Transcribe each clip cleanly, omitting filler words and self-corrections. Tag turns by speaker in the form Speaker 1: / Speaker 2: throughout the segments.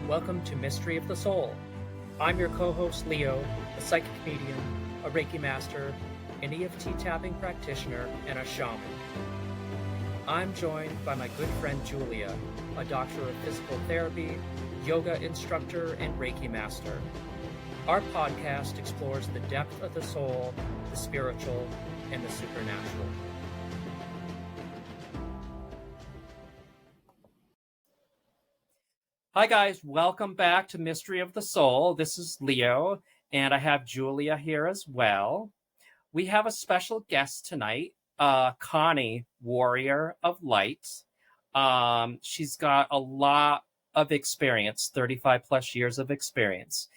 Speaker 1: Welcome to Mystery of the Soul. I'm your co-host Leo, a psychic medium, a Reiki master, an EFT tapping practitioner, and a shaman. I'm joined by my good friend Julia, a doctor of physical therapy, yoga instructor, and Reiki master. Our podcast explores the depth of the soul, the spiritual, and the supernatural. Hi guys, welcome back to Mystery of the Soul. This is Leo, and I have Julia here as well. We have a special guest tonight, Connie, Warrior of Light. She's got a lot of experience, 35 plus years of experience.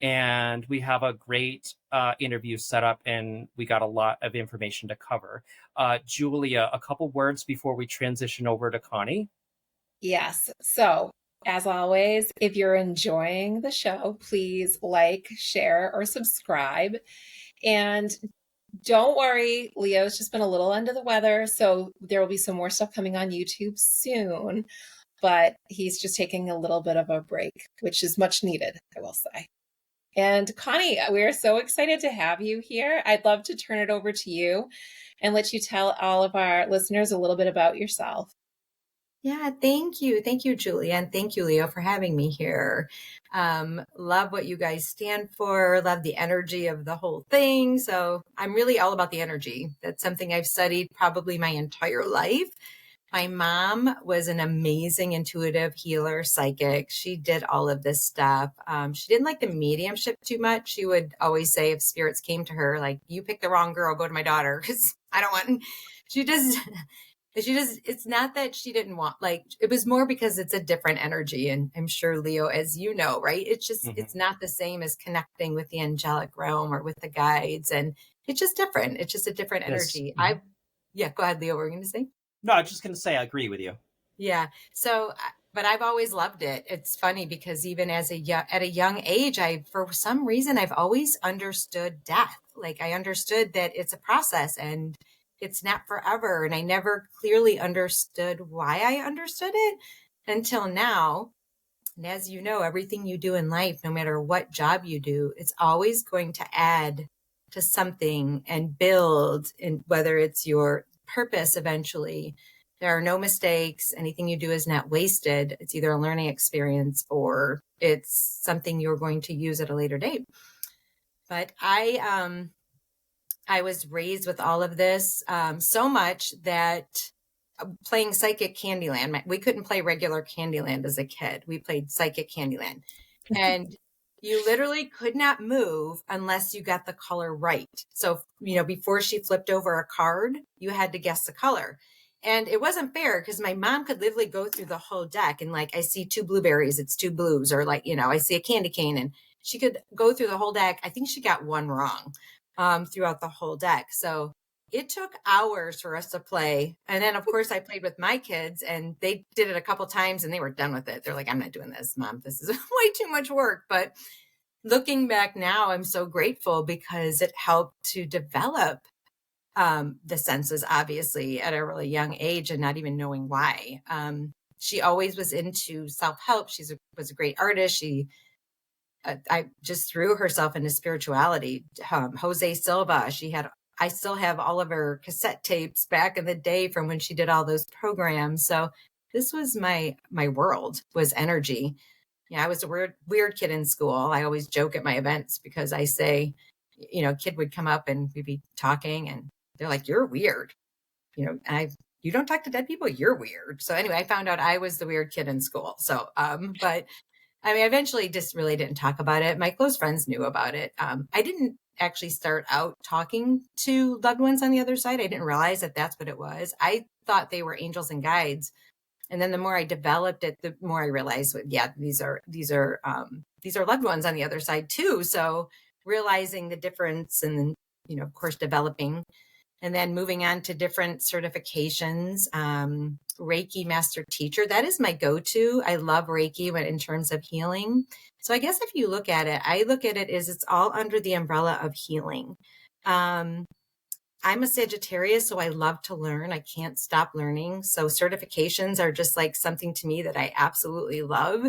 Speaker 1: And we have a great interview set up, and we got a lot of information to cover. Julia, a couple words before we transition over to Connie.
Speaker 2: Yes. So, as always, if you're enjoying the show, please like, share, or subscribe. And don't worry, Leo's just been a little under the weather, so there will be some more stuff coming on YouTube soon. But he's just taking a little bit of a break, which is much needed, I will say. And Connie, we're so excited to have you here. I'd love to turn it over to you and let you tell all of our listeners a little bit about yourself.
Speaker 3: Yeah, thank you. Thank you, Julia. And thank you, Leo, for having me here. Love what you guys stand for. Love the energy of the whole thing. So I'm really all about the energy. That's something I've studied probably my entire life. My mom was an amazing intuitive healer, psychic. She did all of this stuff. She didn't like the mediumship too much. She would always say if spirits came to her, like, you picked the wrong girl, go to my daughter, because I don't want. She just... it's not that she didn't want, like, it was more because it's a different energy. And I'm sure, Leo, as you know, right? It's just, It's not the same as connecting with the angelic realm or with the guides. And it's just different. It's just a different energy. Yeah, go ahead, Leo. What were you going to say?
Speaker 1: No, I was just going to say, I agree with you.
Speaker 3: Yeah. So, but I've always loved it. It's funny because even at a young age, for some reason, I've always understood death. Like, I understood that it's a process and it's not forever. And I never clearly understood why I understood it until now. And as you know, everything you do in life, no matter what job you do, it's always going to add to something and build, and whether it's your purpose eventually. There are no mistakes. Anything you do is not wasted. It's either a learning experience or it's something you're going to use at a later date. But I was raised with all of this so much that playing Psychic Candyland, we couldn't play regular Candyland as a kid. We played Psychic Candyland. And you literally could not move unless you got the color right. So, before she flipped over a card, you had to guess the color. And it wasn't fair because my mom could literally go through the whole deck and, like, I see 2 blueberries, it's 2 blues, or, like, I see a candy cane, and she could go through the whole deck. I think she got one wrong throughout the whole deck. So it took hours for us to play. And then, of course, I played with my kids, and they did it a couple times and they were done with it. They're like, I'm not doing this, Mom. This is way too much work. But looking back now, I'm so grateful because it helped to develop the senses, obviously, at a really young age and not even knowing why. She always was into self-help. She was a great artist. I just threw herself into spirituality. Jose Silva, I still have all of her cassette tapes back in the day from when she did all those programs. So this was my world, was energy. Yeah, I was a weird kid in school. I always joke at my events because I say, a kid would come up and we'd be talking and they're like, you're weird. You don't talk to dead people, you're weird. So anyway, I found out I was the weird kid in school. So, but I eventually just really didn't talk about it. My close friends knew about it. I didn't actually start out talking to loved ones on the other side. I didn't realize that that's what it was. I thought they were angels and guides. And then the more I developed it, the more I realized, these are loved ones on the other side too. So realizing the difference and then, of course, developing. And then moving on to different certifications, Reiki master teacher. That is my go-to. I love Reiki in terms of healing. So I guess if you look at it, I look at it as it's all under the umbrella of healing. I'm a Sagittarius, so I love to learn. I can't stop learning. So certifications are just like something to me that I absolutely love.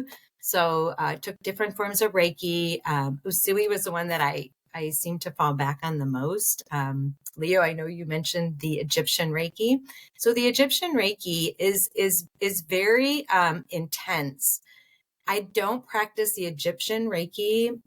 Speaker 3: So I took different forms of Reiki. Usui was the one that I seem to fall back on the most. Leo, I know you mentioned the Egyptian Reiki. So the Egyptian Reiki is very intense. I don't practice the Egyptian Reiki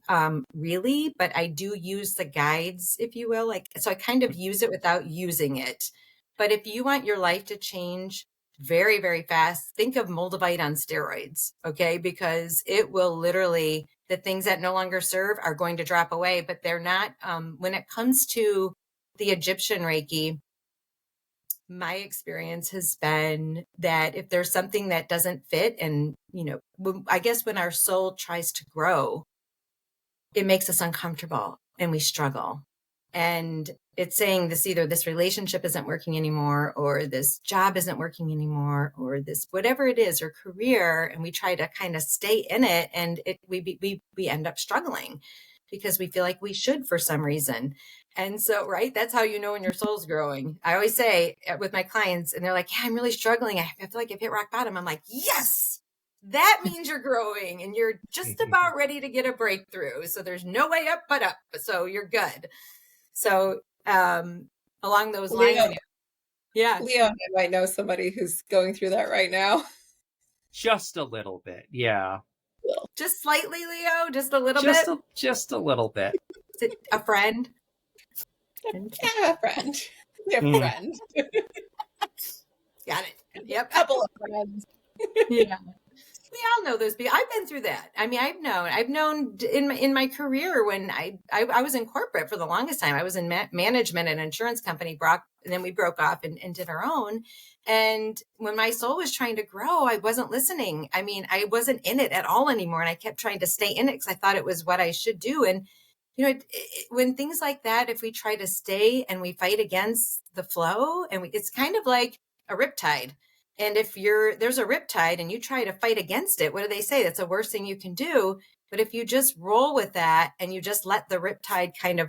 Speaker 3: really, but I do use the guides, if you will. Like, so I kind of use it without using it. But if you want your life to change very, very fast, think of Moldavite on steroids, okay? Because it will literally, the things that no longer serve are going to drop away, but they're not. When it comes to the Egyptian Reiki, my experience has been that if there's something that doesn't fit, and, I guess when our soul tries to grow, it makes us uncomfortable and we struggle. And it's saying this, either this relationship isn't working anymore, or this job isn't working anymore, or this, whatever it is, or career. And we try to kind of stay in it, and we end up struggling because we feel like we should for some reason. And so, right, that's how you know when your soul's growing. I always say with my clients, and they're like, yeah, I'm really struggling. I feel like I've hit rock bottom. I'm like, yes, that means you're growing and you're just about ready to get a breakthrough. So there's no way up but up. So you're good. So along those lines,
Speaker 2: Leo,
Speaker 3: yeah.
Speaker 2: Leo, I might know somebody who's going through that right now.
Speaker 1: Just a little bit, yeah.
Speaker 3: Just slightly, Leo, just a little
Speaker 1: Just
Speaker 3: bit.
Speaker 1: just a little bit.
Speaker 3: Is it a friend?
Speaker 2: Yeah, a friend. We have a friend.
Speaker 3: Got it. Yep.
Speaker 2: A couple of friends.
Speaker 3: Yeah. We all know those people. I've been through that. I mean, I've known in my career when I was in corporate for the longest time. I was in management at an insurance company, and then we broke off and did our own. And when my soul was trying to grow, I wasn't listening. I mean, I wasn't in it at all anymore. And I kept trying to stay in it because I thought it was what I should do. And, when things like that, if we try to stay and we fight against the flow, and it's kind of like a riptide. And if there's a riptide and you try to fight against it, what do they say? That's the worst thing you can do. But if you just roll with that and you just let the riptide kind of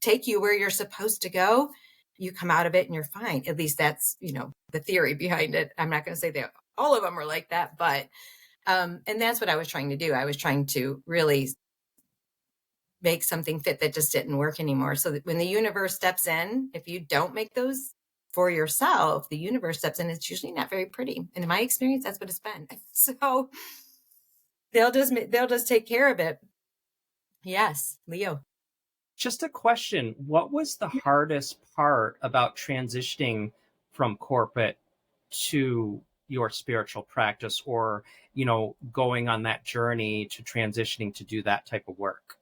Speaker 3: take you where you're supposed to go, you come out of it and you're fine. At least that's, the theory behind it. I'm not going to say that all of them are like that, but, and that's what I was trying to do. I was trying to really make something fit that just didn't work anymore. So that when the universe steps in, if you don't make those for yourself, the universe steps in. It's usually not very pretty. And in my experience, that's what it's been. So they'll just take care of it. Yes, Leo.
Speaker 1: Just a question. What was the hardest part about transitioning from corporate to your spiritual practice, or, going on that journey to transitioning to do that type of work?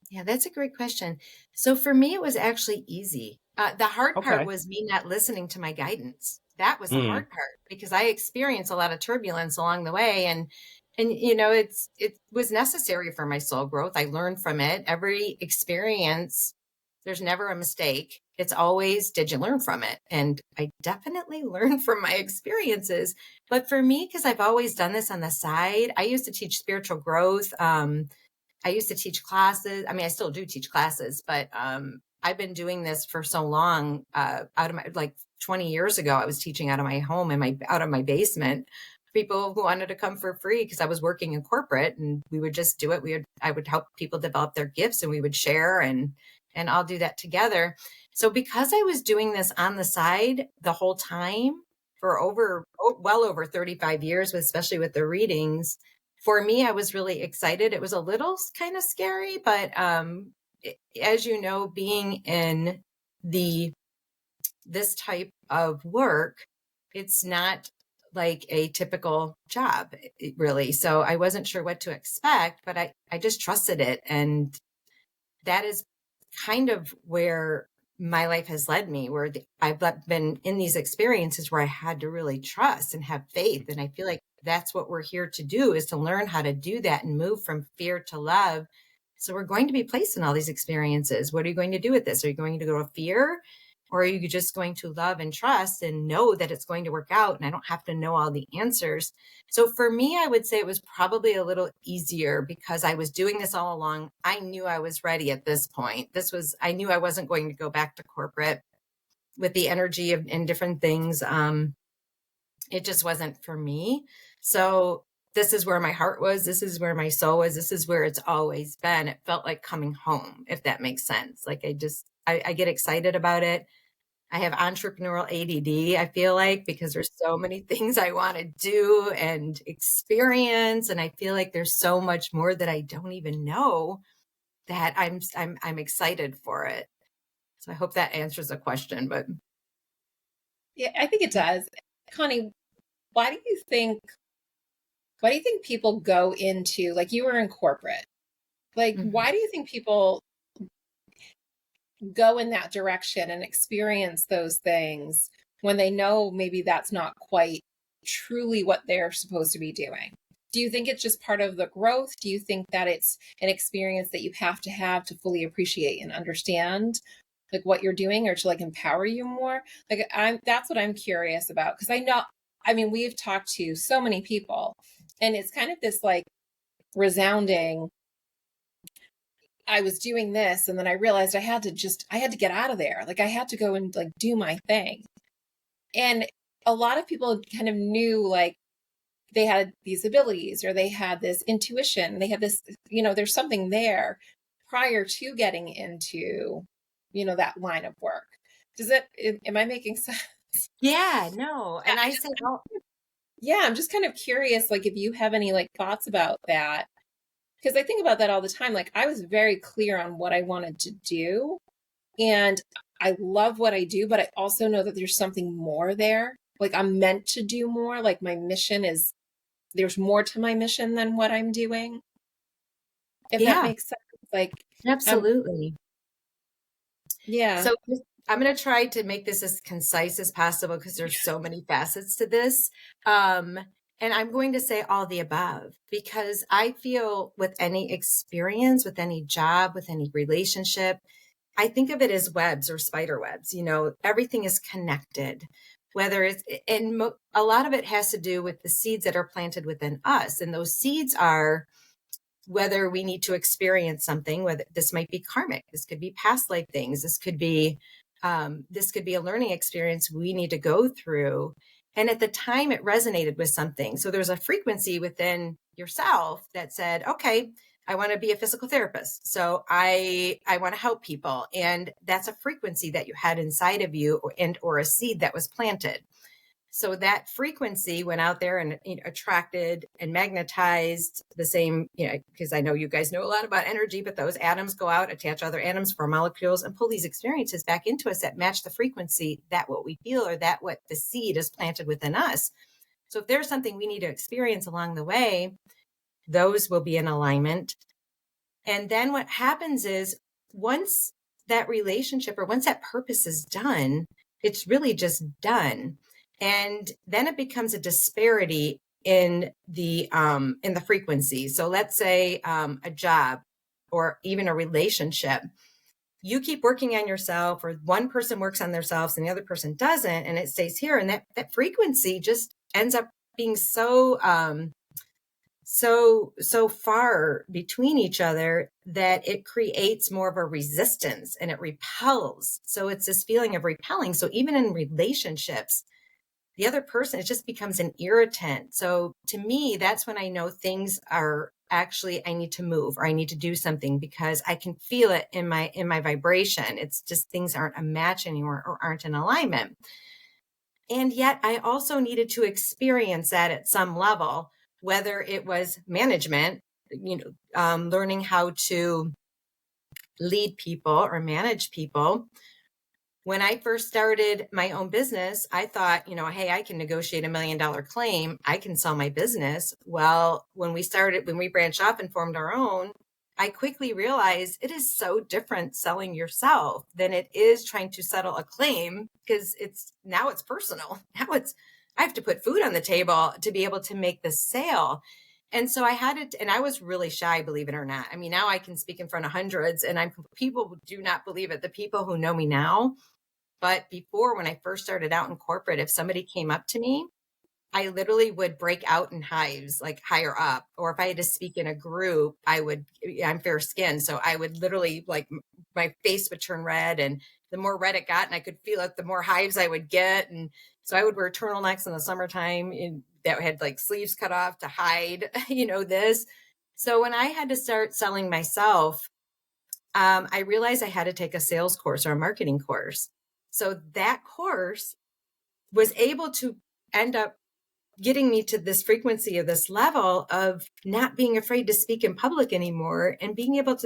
Speaker 3: Yeah, that's a great question. So for me, it was actually easy. The hard part
Speaker 1: Okay.
Speaker 3: was me not listening to my guidance. That was the hard part, because I experienced a lot of turbulence along the way, and it was necessary for my soul growth. I learned from it. Every experience, there's never a mistake. It's always, did you learn from it? And I definitely learned from my experiences. But for me, because I've always done this on the side, I used to teach spiritual growth. I used to teach classes. I mean, I still do teach classes, but I've been doing this for so long. Out of my, like 20 years ago, I was teaching out of my home and out of my basement. People who wanted to come for free because I was working in corporate, and we would just do it. I would help people develop their gifts, and we would share and all do that together. So because I was doing this on the side the whole time for well over 35 years, especially with the readings, for me, I was really excited. It was a little kind of scary, but as you know, being in this type of work, it's not like a typical job, really. So I wasn't sure what to expect, but I just trusted it. And that is kind of where my life has led me, where I've been in these experiences where I had to really trust and have faith. And I feel like that's what we're here to do, is to learn how to do that and move from fear to love. So we're going to be placed in all these experiences. What are you going to do with this? Are you going to go to fear, or are you just going to love and trust and know that it's going to work out, and I don't have to know all the answers? So for me, I would say it was probably a little easier because I was doing this all along. I knew I was ready at this point. I knew I wasn't going to go back to corporate with the energy and different things. It just wasn't for me. So this is where my heart was. This is where my soul was. This is where it's always been. It felt like coming home, if that makes sense. Like I get excited about it. I have entrepreneurial ADD, I feel like, because there's so many things I want to do and experience. And I feel like there's so much more that I don't even know, that I'm excited for it. So I hope that answers the question, but
Speaker 2: Yeah, I think it does. Connie, why do you think people go into, like, you were in corporate? Like, why do you think people go in that direction and experience those things when they know maybe that's not quite truly what they're supposed to be doing? Do you think it's just part of the growth? Do you think that it's an experience that you have to fully appreciate and understand, like, what you're doing, or to, like, empower you more? Like, that's what I'm curious about, because I mean, we've talked to so many people, and it's kind of this, like, resounding, I was doing this and then I realized I had to get out of there. Like, I had to go and, like, do my thing. And a lot of people kind of knew, like, they had these abilities, or they had this intuition, they had this, there's something there prior to getting into, that line of work. Am I making sense?
Speaker 3: yeah, no. And I say, oh,
Speaker 2: Yeah, I'm just kind of curious, like, if you have any, like, thoughts about that. Because I think about that all the time. Like, I was very clear on what I wanted to do, and I love what I do, but I also know that there's something more there. Like, I'm meant to do more. Like, there's more to my mission than what I'm doing. If that
Speaker 3: yeah,
Speaker 2: makes sense. Like,
Speaker 3: absolutely.
Speaker 2: yeah.
Speaker 3: So I'm going to try to make this as concise as possible, because there's so many facets to this. And I'm going to say all the above, because I feel with any experience, with any job, with any relationship, I think of it as webs or spider webs. Everything is connected, whether it's, and a lot of it has to do with the seeds that are planted within us. And those seeds are, whether we need to experience something, whether this might be karmic, this could be past life things, this could be a learning experience we need to go through. And at the time it resonated with something. So there's a frequency within yourself that said, okay, I want to be a physical therapist. So I want to help people. And that's a frequency that you had inside of you, or a seed that was planted. So that frequency went out there and attracted and magnetized the same, because I know you guys know a lot about energy, but those atoms go out, attach other atoms, form molecules, and pull these experiences back into us that match the frequency, that what we feel, or that what the seed is planted within us. So if there's something we need to experience along the way, those will be in alignment. And then what happens is, once that relationship, or once that purpose is done, it's really just done. And then it becomes a disparity in the frequency. So let's say a job, or even a relationship, you keep working on yourself, or one person works on themselves and the other person doesn't, and it stays here. And that frequency just ends up being so far between each other that it creates more of a resistance, and it repels. So it's this feeling of repelling. So even in relationships, the other person, it just becomes an irritant. So to me, that's when I know things are actually, I need to move, or I need to do something, because I can feel it in my vibration. It's just, things aren't a match anymore, or aren't in alignment. And yet I also needed to experience that at some level, whether it was management, learning how to lead people or manage people. When I first started my own business, I thought, hey, I can negotiate $1 million claim. I can sell my business. Well, when we branched off and formed our own, I quickly realized it is so different selling yourself than it is trying to settle a claim, because now it's personal. Now I have to put food on the table to be able to make the sale. And so I had it, and I was really shy, believe it or not. I mean, now I can speak in front of hundreds, and people do not believe it. The people who know me now. But before, when I first started out in corporate, if somebody came up to me, I literally would break out in hives, like higher up. Or if I had to speak in a group, I'm fair skinned. So I would literally, like, my face would turn red, and the more red it got, and I could feel it, the more hives I would get. And so I would wear turtlenecks in the summertime that had like sleeves cut off to hide, this. So when I had to start selling myself, I realized I had to take a sales course or a marketing course. So that course was able to end up getting me to this frequency of this level of not being afraid to speak in public anymore, and being able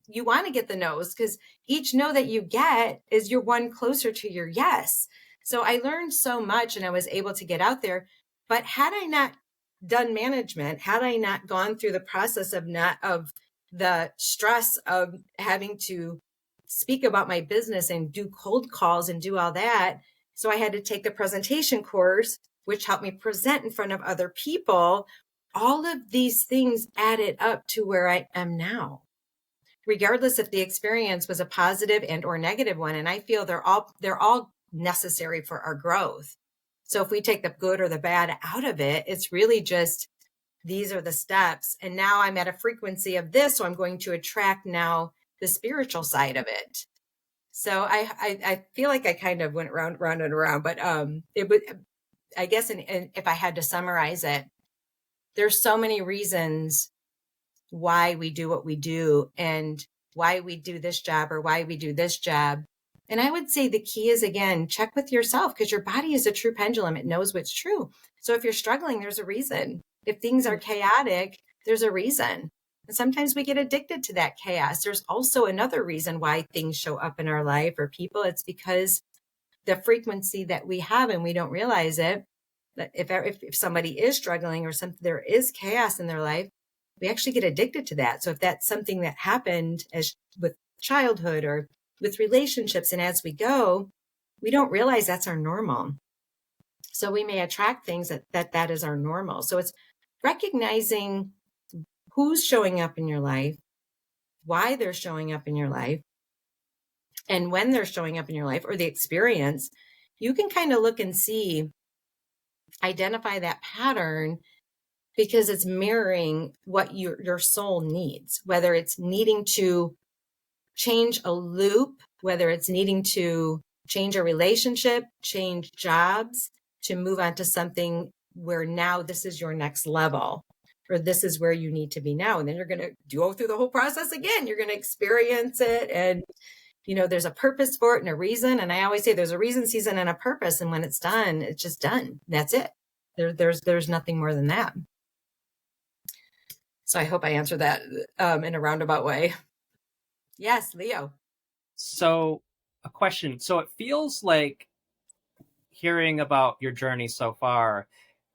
Speaker 3: you want to get the no's, because each no that you get is you're one closer to your yes. So I learned so much, and I was able to get out there. But had I not done management, had I not gone through the process of the stress of having to speak about my business and do cold calls and do all that, so I had to take the presentation course, which helped me present in front of other people. All of these things added up to where I am now, regardless if the experience was a positive and or negative one. And I feel they're all necessary for our growth. So if we take the good or the bad out of it, it's really just, these are the steps. And now I'm at a frequency of this, so I'm going to attract now the spiritual side of it. So I feel like I kind of went round and around, but it would, I guess, and if I had to summarize it, there's so many reasons why we do what we do and why we do this job or why we do this job. And I would say the key is, again, check with yourself, because your body is a true pendulum. It knows what's true. So if you're struggling, there's a reason. If things are chaotic, there's a reason. And sometimes we get addicted to that chaos. There's also another reason why things show up in our life or people. It's because the frequency that we have, and we don't realize it, that if somebody is struggling or there is chaos in their life, we actually get addicted to that. So if that's something that happened as with childhood or with relationships, and as we go, we don't realize that's our normal. So we may attract things that is our normal. So it's recognizing who's showing up in your life, why they're showing up in your life, and when they're showing up in your life, or the experience. You can kind of look and see, identify that pattern, because it's mirroring what your soul needs, whether it's needing to change a loop, whether it's needing to change a relationship, change jobs, to move on to something where now this is your next level, or this is where you need to be now. And then you're going to go through the whole process again. You're going to experience it. And, there's a purpose for it and a reason. And I always say there's a reason, season, and a purpose. And when it's done, it's just done. That's it. There's nothing more than that. So I hope I answered that in a roundabout way. Yes, Leo.
Speaker 1: So a question. So it feels like, hearing about your journey so far,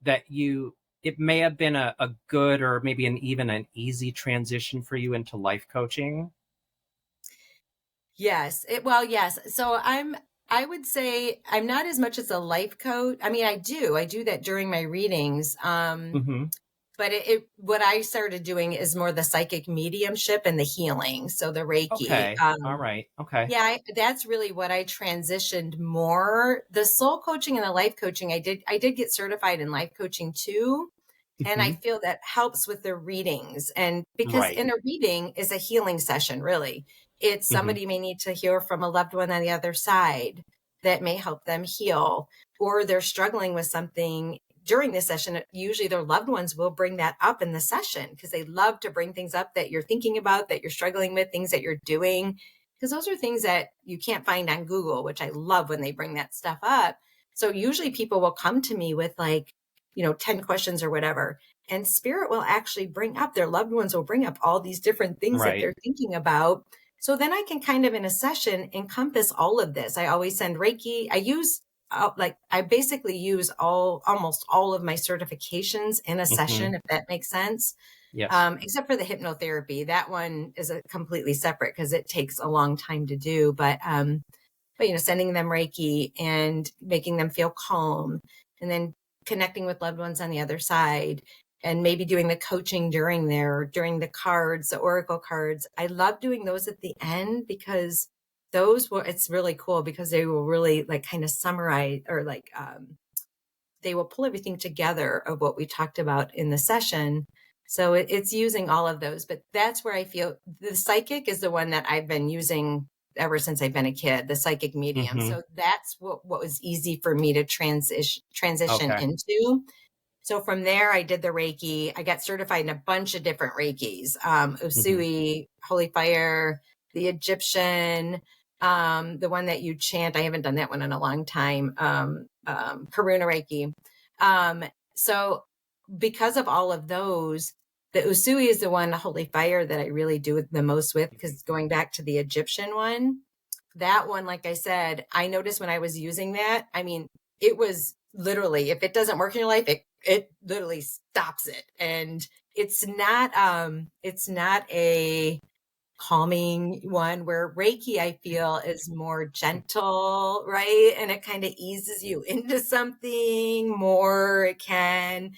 Speaker 1: that it may have been a good, or maybe even an easy transition for you into life coaching.
Speaker 3: Yes. Yes. So I would say I'm not as much as a life coach. I mean, I do that during my readings. But what I started doing is more the psychic mediumship and the healing. So the Reiki.
Speaker 1: Okay. All right. Okay.
Speaker 3: Yeah, that's really what I transitioned more. The soul coaching and the life coaching, I did get certified in life coaching too. And I feel that helps with the readings. And because in a reading is a healing session, really. It's somebody may need to hear from a loved one on the other side that may help them heal, or they're struggling with something during this session. Usually their loved ones will bring that up in the session, because they love to bring things up that you're thinking about, that you're struggling with, things that you're doing, because those are things that you can't find on Google, which I love when they bring that stuff up. So usually people will come to me with 10 questions or whatever, and spirit will actually bring up, their loved ones will bring up all these different things that they're thinking about. So then I can kind of in a session encompass all of this. I always send Reiki. I basically use almost all of my certifications in a session, if that makes sense.
Speaker 1: Yes.
Speaker 3: Except for the hypnotherapy. That one is a completely separate, because it takes a long time to do. But sending them Reiki and making them feel calm, and then connecting with loved ones on the other side, and maybe doing the coaching during the cards, the oracle cards. I love doing those at the end, because it's really cool, because they will really kind of summarize, or they will pull everything together of what we talked about in the session. So it's using all of those, but that's where I feel the psychic is the one that I've been using ever since I've been a kid, the psychic medium.
Speaker 1: Mhm.
Speaker 3: So that's what was easy for me to transition
Speaker 1: Okay.
Speaker 3: into. So from there, I did the Reiki. I got certified in a bunch of different Reikis,
Speaker 1: Mhm.
Speaker 3: Usui, Holy Fire, the Egyptian, the one that you chant. I haven't done that one in a long time. Karuna Reiki. So because of all of those, the Usui is the one, the Holy Fire, that I really do the most with, because going back to the Egyptian one, that one, like I said, I noticed when I was using that, I mean, it was literally, if it doesn't work in your life, it literally stops it. And it's not a calming one, where Reiki, I feel, is more gentle, right? And it kind of eases you into something more. It can,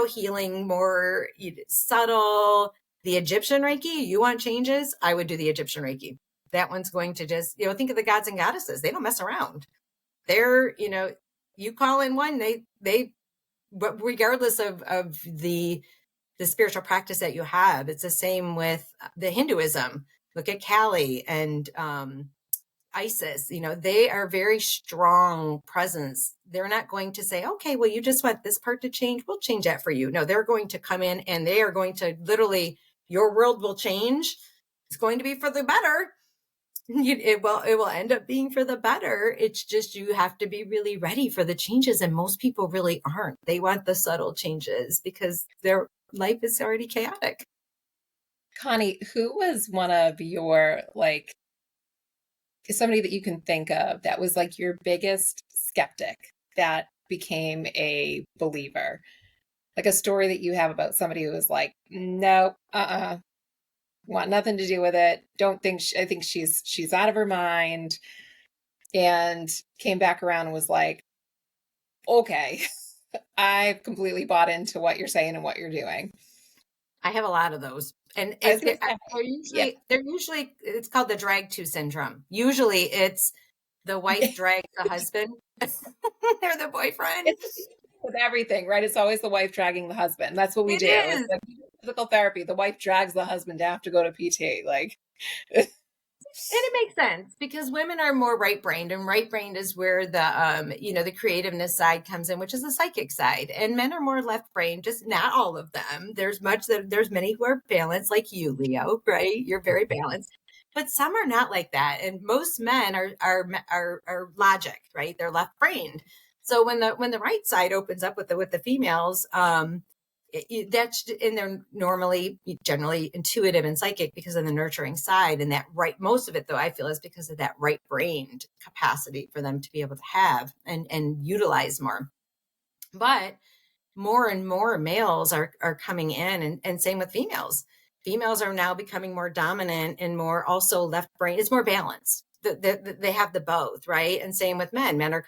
Speaker 3: healing more subtle. The Egyptian Reiki, you want changes? I would do the Egyptian Reiki. That one's going to just, think of the gods and goddesses. They don't mess around. They're, you call in one, but regardless of the spiritual practice that you have, it's the same with the Hinduism. Look at Kali and Isis. They are very strong presence. They're not going to say, okay, well, you just want this part to change, we'll change that for you. No, they're going to come in and they are going to literally, your world will change. It's going to be for the better. It will end up being for the better. It's just, you have to be really ready for the changes, and most people really aren't. They want the subtle changes because their life is already chaotic.
Speaker 2: Connie, who was one of your, like, somebody that you can think of that was like your biggest skeptic that became a believer? Like a story that you have about somebody who was like, nope, want nothing to do with it. Don't think, I think she's out of her mind, and came back around and was like, okay, I've completely bought into what you're saying and what you're doing.
Speaker 3: I have a lot of those. And
Speaker 2: I was going to say, yeah.
Speaker 3: they're usually, it's called the drag to syndrome. Usually it's the wife drags the husband. They're the boyfriend.
Speaker 2: It's with everything, right? It's always the wife dragging the husband. That's what we
Speaker 3: It
Speaker 2: do. It's
Speaker 3: is.
Speaker 2: like physical therapy. The wife drags the husband to have to go to PT. Like,
Speaker 3: And it makes sense because women are more right brained, and right brained is where the creativeness side comes in, which is the psychic side. And men are more left brained, just not all of them. There's many who are balanced, like you, Leo, right? You're very balanced, but some are not like that. And most men are logic, right? They're left brained. So when the right side opens up with the females, that's, and they're generally intuitive and psychic because of the nurturing side, and that right, most of it though I feel is because of that right brained capacity for them to be able to have and utilize more. But more and more males are coming in, and same with females are now becoming more dominant and more also left brain. It's more balanced. They have the both, right? And same with men are,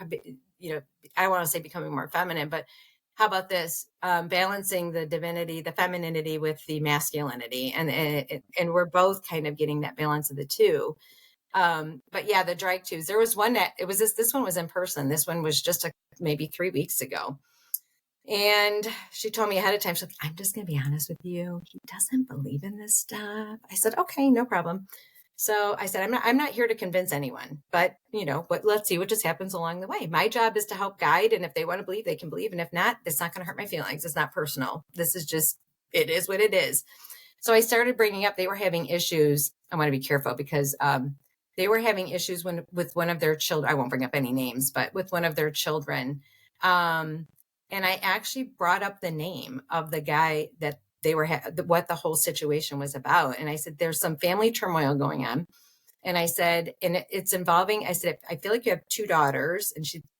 Speaker 3: I want to say becoming more feminine, but how about this? Balancing the divinity, the femininity with the masculinity. And we're both kind of getting that balance of the two. But yeah, the drag twos, there was one that this one was in person. This one was just maybe 3 weeks ago. And she told me ahead of time, she's like, I'm just going to be honest with you. He doesn't believe in this stuff. I said, okay, no problem. So I said, I'm not here to convince anyone, but let's see what just happens along the way. My job is to help guide. And if they want to believe, they can believe. And if not, it's not going to hurt my feelings. It's not personal. This is just, it is what it is. So I started bringing up, they were having issues. I want to be careful because, they were having issues with one of their children. I won't bring up any names, but with one of their children. And I actually brought up the name of the guy that they were, what the whole situation was about. And I said, there's some family turmoil going on. And I said, and it's involving, I said, I feel like you have 2 daughters.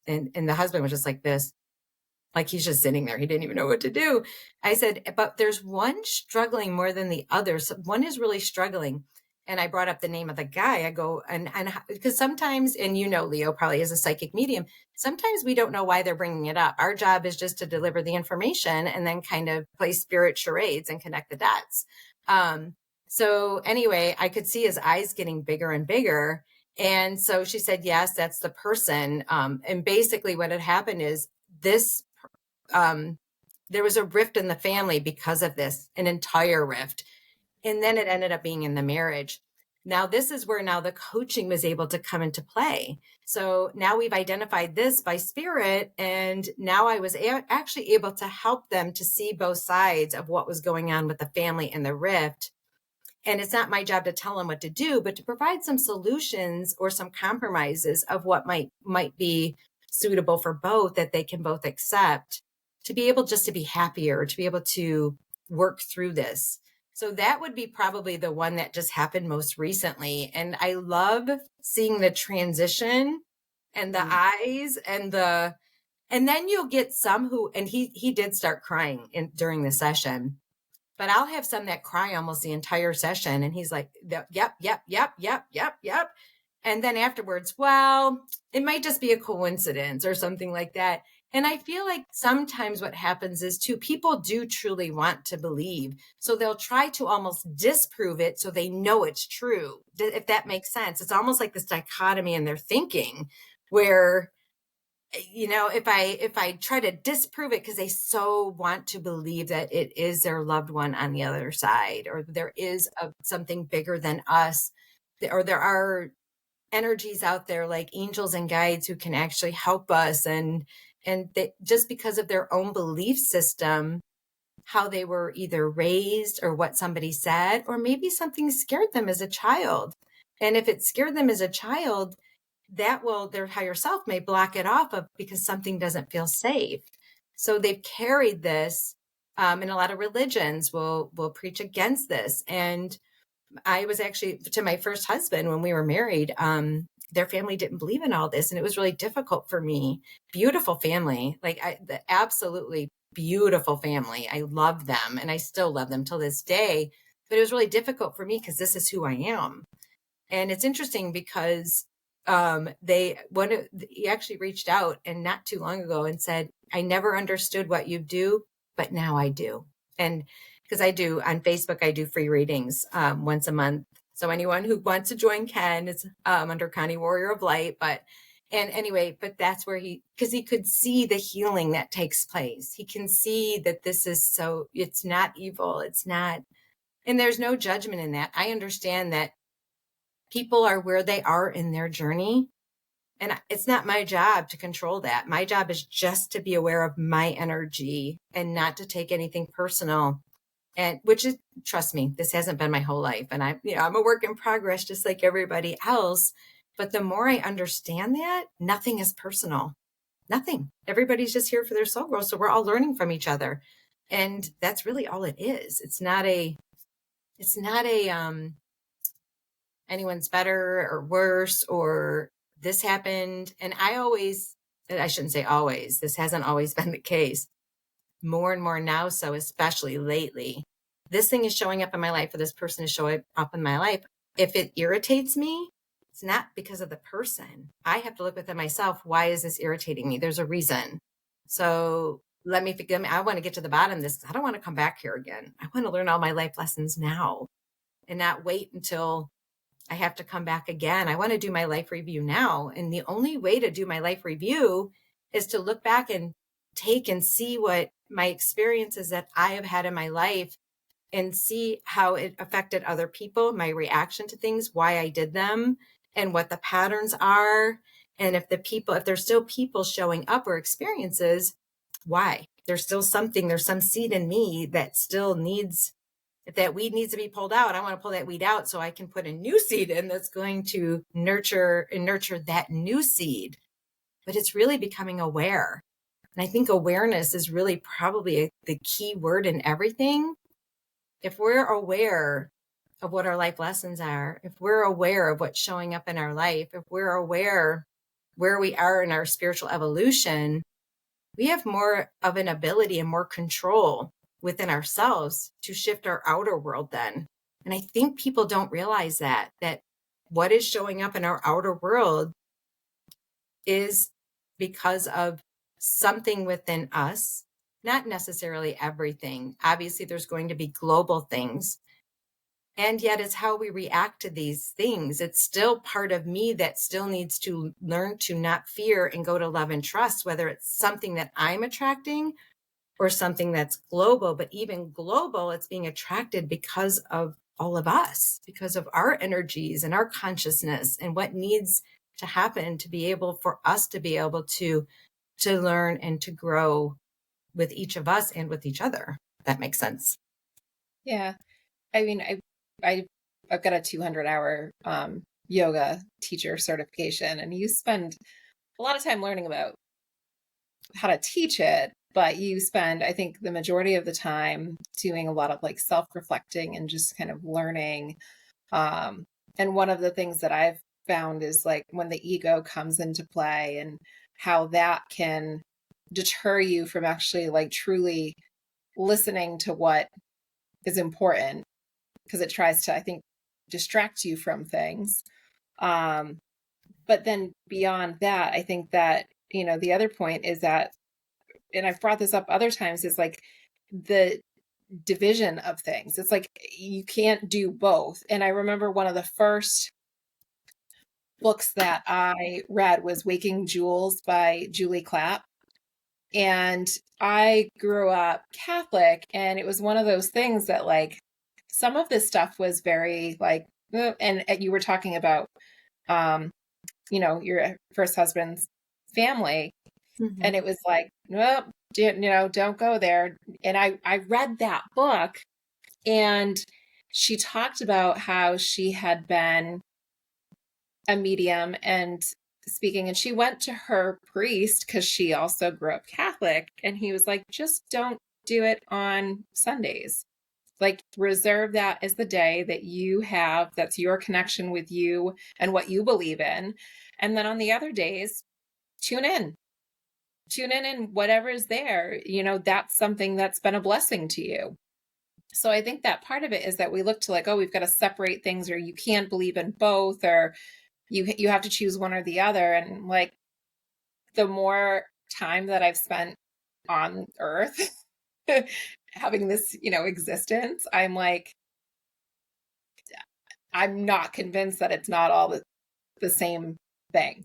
Speaker 3: And the husband was just like this, like he's just sitting there. He didn't even know what to do. I said, but there's one struggling more than the other. So one is really struggling. And I brought up the name of the guy. I go, and because sometimes, and Leo probably is a psychic medium, sometimes we don't know why they're bringing it up. Our job is just to deliver the information and then kind of play spirit charades and connect the dots. So anyway, I could see his eyes getting bigger and bigger. And so she said, yes, that's the person. And basically what had happened is this, there was a rift in the family because of this, an entire rift. And then it ended up being in the marriage. now this is where now the coaching was able to come into play. So now we've identified this by spirit. And now I was actually able to help them to see both sides of what was going on with the family and the rift. And it's not my job to tell them what to do, but to provide some solutions or some compromises of what might be suitable for both, that they can both accept, to be able just to be happier, to be able to work through this. So that would be probably the one that just happened most recently. And I love seeing the transition and the eyes and then you'll get some who, and he did start crying during the session, but I'll have some that cry almost the entire session. And he's like, yep. And then afterwards, well, it might just be a coincidence or something like that. And I feel like sometimes what happens is too, people do truly want to believe. So they'll try to almost disprove it so they know it's true, if that makes sense. It's almost like this dichotomy in their thinking where, if I try to disprove it because they so want to believe that it is their loved one on the other side, or there is something bigger than us, or there are energies out there like angels and guides who can actually help us. And they, just because of their own belief system, how they were either raised or what somebody said, or maybe something scared them as a child. And if it scared them as a child, their higher self may block it off because something doesn't feel safe. So they've carried this, and a lot of religions will preach against this. And I was actually, to my first husband, when we were married, their family didn't believe in all this. And it was really difficult for me. Beautiful family, the absolutely beautiful family. I love them and I still love them till this day. But it was really difficult for me because this is who I am. And it's interesting because he actually reached out and not too long ago and said, I never understood what you do, but now I do. And because I do on Facebook, I do free readings once a month. So anyone who wants to join can, it's under Connie Warrior of Light. But that's where because he could see the healing that takes place. He can see that it's not evil. It's not, and there's no judgment in that. I understand that people are where they are in their journey. And it's not my job to control that. My job is just to be aware of my energy and not to take anything personal. And which is, trust me, this hasn't been my whole life. And I'm a work in progress, just like everybody else. But the more I understand that, nothing is personal. Nothing. Everybody's just here for their soul growth. So we're all learning from each other. And that's really all it is. It's not anyone's better or worse, or this happened. And I shouldn't say always, this hasn't always been the case. More and more now, so especially lately, this thing is showing up in my life, or this person is showing up in my life. If it irritates me, it's not because of the person. I have to look within myself. Why is this irritating me? There's a reason. So I want to get to the bottom of this. I don't want to come back here again. I want to learn all my life lessons now and not wait until I have to come back again. I want to do my life review now. And the only way to do my life review is to look back and take and see what my experiences that I have had in my life and see how it affected other people, my reaction to things, why I did them, and what the patterns are. And if there's still people showing up or experiences, why? There's still something, there's some seed in me that still needs, if that weed needs to be pulled out, I want to pull that weed out so I can put a new seed in that's going to nurture that new seed. But it's really becoming aware. And I think awareness is really probably the key word in everything. If we're aware of what our life lessons are, if we're aware of what's showing up in our life, if we're aware where we are in our spiritual evolution, we have more of an ability and more control within ourselves to shift our outer world then. And I think people don't realize that what is showing up in our outer world is because of something within us, not necessarily everything. Obviously, there's going to be global things. And yet it's how we react to these things. It's still part of me that still needs to learn to not fear and go to love and trust, whether it's something that I'm attracting or something that's global. But even global, it's being attracted because of all of us because of our energies and our consciousness and what needs to happen to be able for us to be able to learn and to grow with each of us and with each other. If that makes sense.
Speaker 2: Yeah. I mean, I've got a 200-hour yoga teacher certification, and you spend a lot of time learning about how to teach it, but you spend, I think, the majority of the time doing a lot of like self-reflecting and just kind of learning. And one of the things that I've found is like when the ego comes into play and how that can deter you from actually like truly listening to what is important, because it tries to, I think, distract you from things. But then beyond that, I think that, the other point is that, and I've brought this up other times, is like the division of things. It's like you can't do both. And I remember one of the first books that I read was Waking Jewels by Julie Clapp. And I grew up Catholic, and it was one of those things that like some of this stuff was very like, and you were talking about, your first husband's family.
Speaker 3: Mm-hmm.
Speaker 2: And it was like, nope, don't go there. And I read that book, and she talked about how she had been a medium and speaking, and she went to her priest because she also grew up Catholic. And he was like, just don't do it on Sundays. Like, reserve that as the day that you have, that's your connection with you and what you believe in. And then on the other days, tune in and whatever is there, that's something that's been a blessing to you. So I think that part of it is that we look to like, oh, we've got to separate things, or you can't believe in both, or you have to choose one or the other. And like, the more time that I've spent on earth having this, existence, I'm like, I'm not convinced that it's not all the same thing.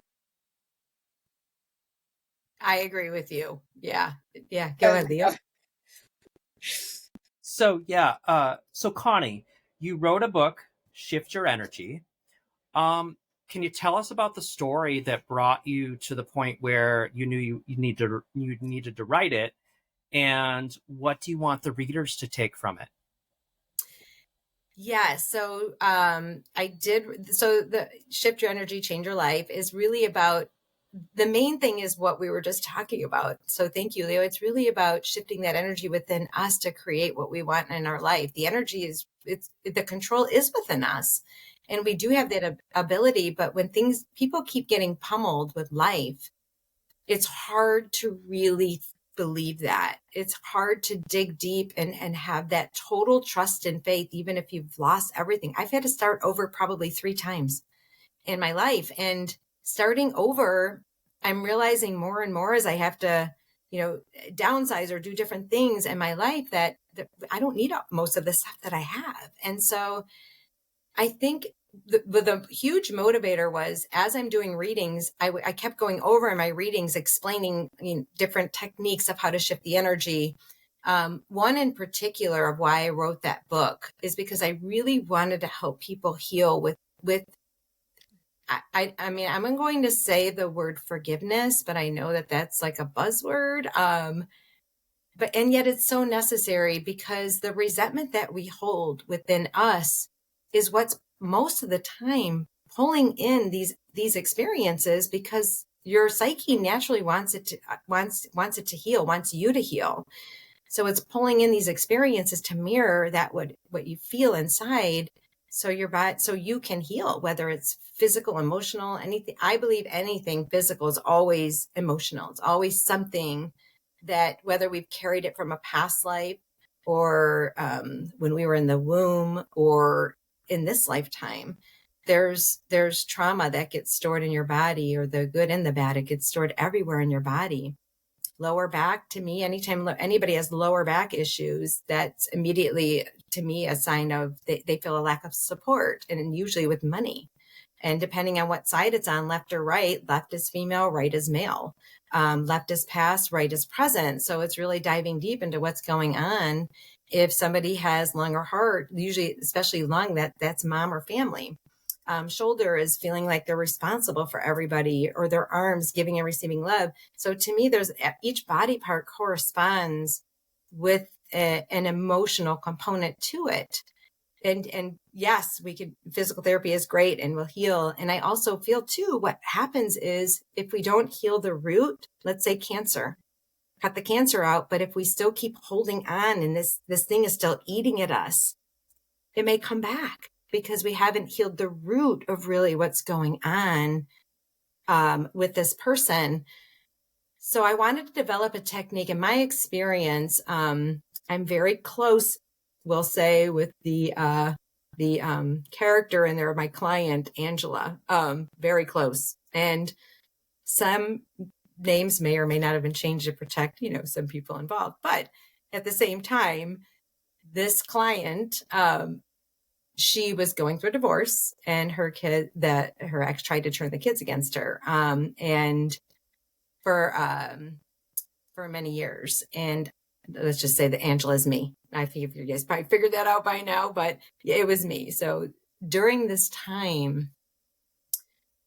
Speaker 3: I agree with you. Yeah. Yeah. Go ahead, Leo.
Speaker 1: So so Connie, you wrote a book, Shift Your Energy. Can you tell us about the story that brought you to the point where you knew you needed to write it, and what do you want the readers to take from it?
Speaker 3: Yeah. So I did. So the Shift Your Energy, Change Your Life is really about, the main thing is what we were just talking about. So thank you, Leo. It's really about shifting that energy within us to create what we want in our life. The energy the control is within us. And we do have that ability, but when people keep getting pummeled with life, it's hard to really believe that. It's hard to dig deep and have that total trust and faith, even if you've lost everything. I've had to start over probably 3 times in my life, and starting over, I'm realizing more and more as I have to, downsize or do different things in my life that I don't need most of the stuff that I have. And so I think the huge motivator was, as I'm doing readings, I kept going over in my readings, explaining different techniques of how to shift the energy. One in particular of why I wrote that book is because I really wanted to help people heal with I mean, I'm going to say the word forgiveness, but I know that that's like a buzzword. And yet it's so necessary, because the resentment that we hold within us is what's most of the time pulling in these experiences, because your psyche naturally wants it to heal, wants you to heal. So it's pulling in these experiences to mirror that what you feel inside, so your body, so you can heal, whether it's physical, emotional, anything. I believe anything physical is always emotional. It's always something that, whether we've carried it from a past life, or when we were in the womb, or in this lifetime, there's trauma that gets stored in your body, or the good and the bad. It gets stored everywhere in your body. Lower back, to me, anytime anybody has lower back issues, that's immediately, to me, a sign of they feel a lack of support, and usually with money. And depending on what side it's on, left or right, left is female, right is male. left is past, right is present. So it's really diving deep into what's going on. If somebody has lung or heart, usually, especially lung, that's mom or family. Shoulder is feeling like they're responsible for everybody, or their arms giving and receiving love. So to me, there's each body part corresponds with an emotional component to it. And yes, physical therapy is great and will heal. And I also feel too, what happens is if we don't heal the root, let's say cancer, cut the cancer out, but if we still keep holding on and this thing is still eating at us, it may come back because we haven't healed the root of really what's going on with this person. So I wanted to develop a technique. In my experience, I'm very close, we'll say, with the character in there, my client, Angela, very close. And some names may or may not have been changed to protect, some people involved. But at the same time, this client, she was going through a divorce, and her ex tried to turn the kids against her. And for many years. And let's just say that Angela's me. I think you guys probably figured that out by now, but it was me. So during this time,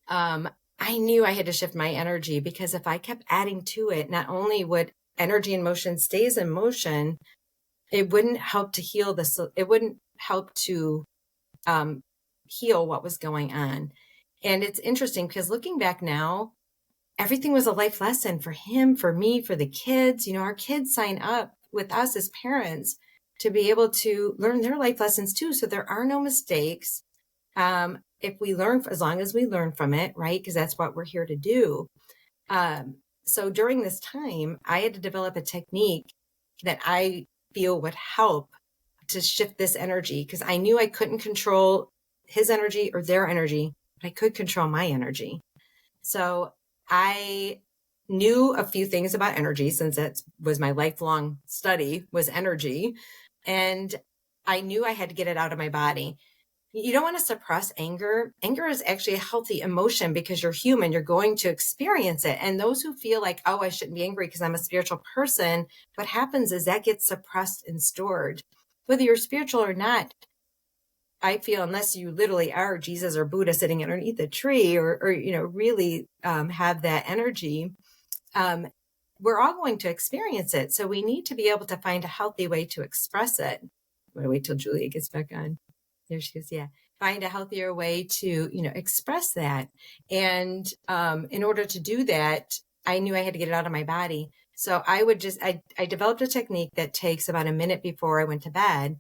Speaker 3: I knew I had to shift my energy, because if I kept adding to it, not only would energy and motion stays in motion, it wouldn't help to heal it wouldn't help to heal what was going on. And it's interesting because looking back now, everything was a life lesson for him, for me, for the kids. Our kids sign up with us as parents to be able to learn their life lessons too. So there are no mistakes. If we learn, as long as we learn from it, right? Because that's what we're here to do. So during this time, I had to develop a technique that I feel would help to shift this energy, because I knew I couldn't control his energy or their energy, but I could control my energy. So I knew a few things about energy, since that was my lifelong study, was energy. And I knew I had to get it out of my body. You don't want to suppress anger. Anger is actually a healthy emotion, because you're human. You're going to experience it. And those who feel like, oh, I shouldn't be angry because I'm a spiritual person, what happens is that gets suppressed and stored. Whether you're spiritual or not, I feel, unless you literally are Jesus or Buddha sitting underneath a tree, or really have that energy, we're all going to experience it. So we need to be able to find a healthy way to express it. I'm going to wait till Julia gets back on. There she is. Yeah. Find a healthier way to, express that. And in order to do that, I knew I had to get it out of my body. So I developed a technique that takes about a minute before I went to bed.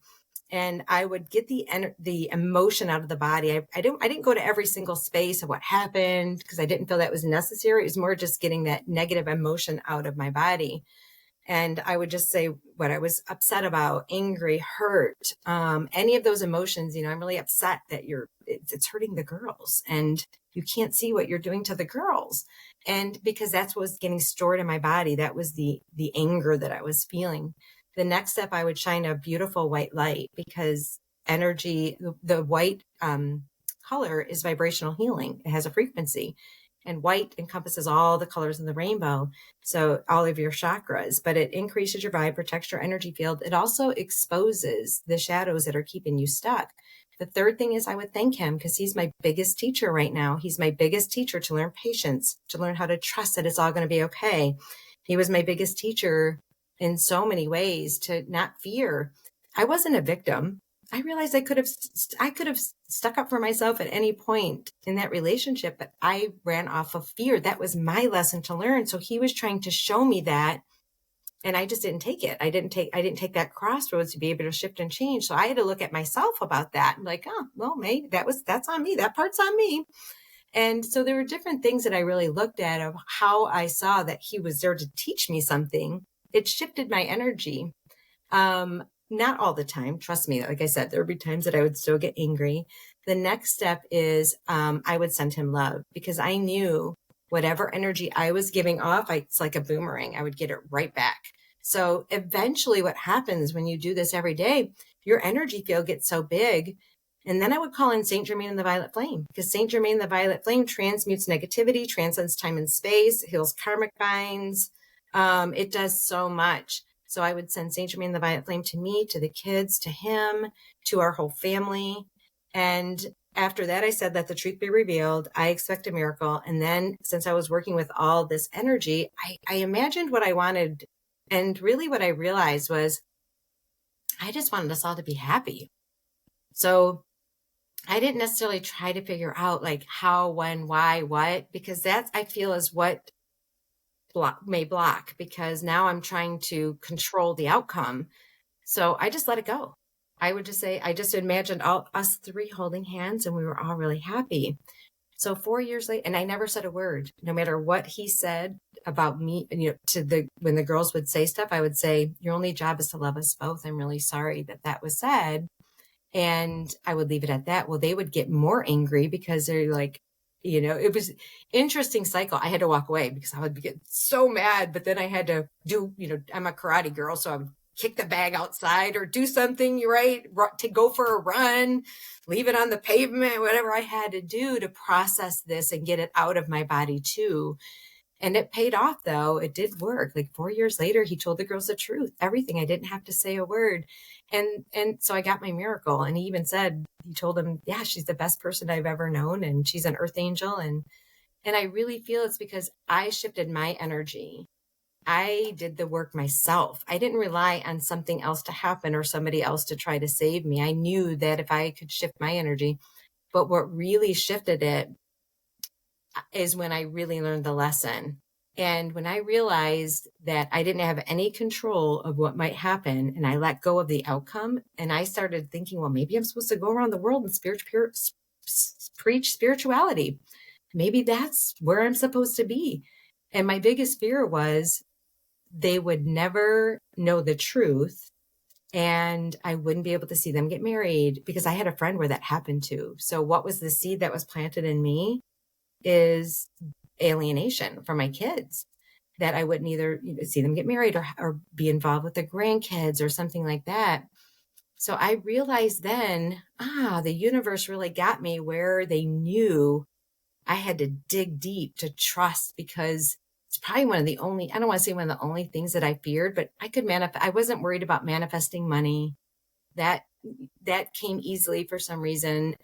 Speaker 3: And I would get the emotion out of the body. I didn't go to every single space of what happened, because I didn't feel that was necessary. It was more just getting that negative emotion out of my body. And I would just say what I was upset about, angry, hurt, any of those emotions. I'm really upset that it's hurting the girls, and you can't see what you're doing to the girls. And because that's what was getting stored in my body, that was the anger that I was feeling. The next step, I would shine a beautiful white light, because energy, the white color is vibrational healing. It has a frequency, and white encompasses all the colors in the rainbow. So all of your chakras, but it increases your vibe, protects your energy field. It also exposes the shadows that are keeping you stuck. The third thing is I would thank him, because he's my biggest teacher right now. He's my biggest teacher to learn patience, to learn how to trust that it's all going to be okay. He was my biggest teacher in so many ways, to not fear. I wasn't a victim. I realized I could have stuck up for myself at any point in that relationship, but I ran off of fear. That was my lesson to learn. So he was trying to show me that, and I just didn't take it. I didn't take that crossroads to be able to shift and change. So I had to look at myself about that. I'm like, oh, well, maybe that's on me. That part's on me. And so there were different things that I really looked at of how I saw that he was there to teach me something. It shifted my energy. Not all the time. Trust me. Like I said, there would be times that I would still get angry. The next step is I would send him love, because I knew whatever energy I was giving off, it's like a boomerang. I would get it right back. So eventually what happens when you do this every day, your energy field gets so big And then I would call in Saint Germain and the Violet Flame, because Saint Germain and the Violet Flame transmutes negativity, transcends time and space, heals karmic binds. It does so much. So I would send Saint Germain and the Violet Flame to me, to the kids, to him, to our whole family. And after that, I said, let the truth be revealed. I expect a miracle. And then since I was working with all this energy, I imagined what I wanted. And really what I realized was I just wanted us all to be happy. So I didn't necessarily try to figure out like how, when, why, what, because that's, I feel, is what may block, because now I'm trying to control the outcome. So I just let it go. I would just say, I just imagined us three holding hands and we were all really happy. So 4 years later, and I never said a word, no matter what he said about me, when the girls would say stuff, I would say, your only job is to love us both. I'm really sorry that was said. And I would leave it at that. Well, they would get more angry because they're like, it was interesting cycle. I had to walk away because I would get so mad, but then I had to do, I'm a karate girl. So I would kick the bag outside or do something, right? To go for a run, leave it on the pavement, whatever I had to do to process this and get it out of my body too. And it paid off though. It did work. Like 4 years later, he told the girls the truth, everything. I didn't have to say a word. And so I got my miracle. And he even said, he told him, yeah, she's the best person I've ever known. And she's an earth angel. And I really feel it's because I shifted my energy. I did the work myself. I didn't rely on something else to happen or somebody else to try to save me. I knew that if I could shift my energy, but what really shifted it is when I really learned the lesson. And when I realized that I didn't have any control of what might happen and I let go of the outcome, and I started thinking, well, maybe I'm supposed to go around the world and preach spirituality. Maybe that's where I'm supposed to be. And my biggest fear was they would never know the truth and I wouldn't be able to see them get married, because I had a friend where that happened to. So what was the seed that was planted in me is alienation from my kids, that I wouldn't either see them get married or be involved with the grandkids or something like that. So I realized then, the universe really got me where they knew I had to dig deep to trust, because it's probably one of the only, I don't want to say one of the only things that I feared, but I could I wasn't worried about manifesting money. That came easily for some reason.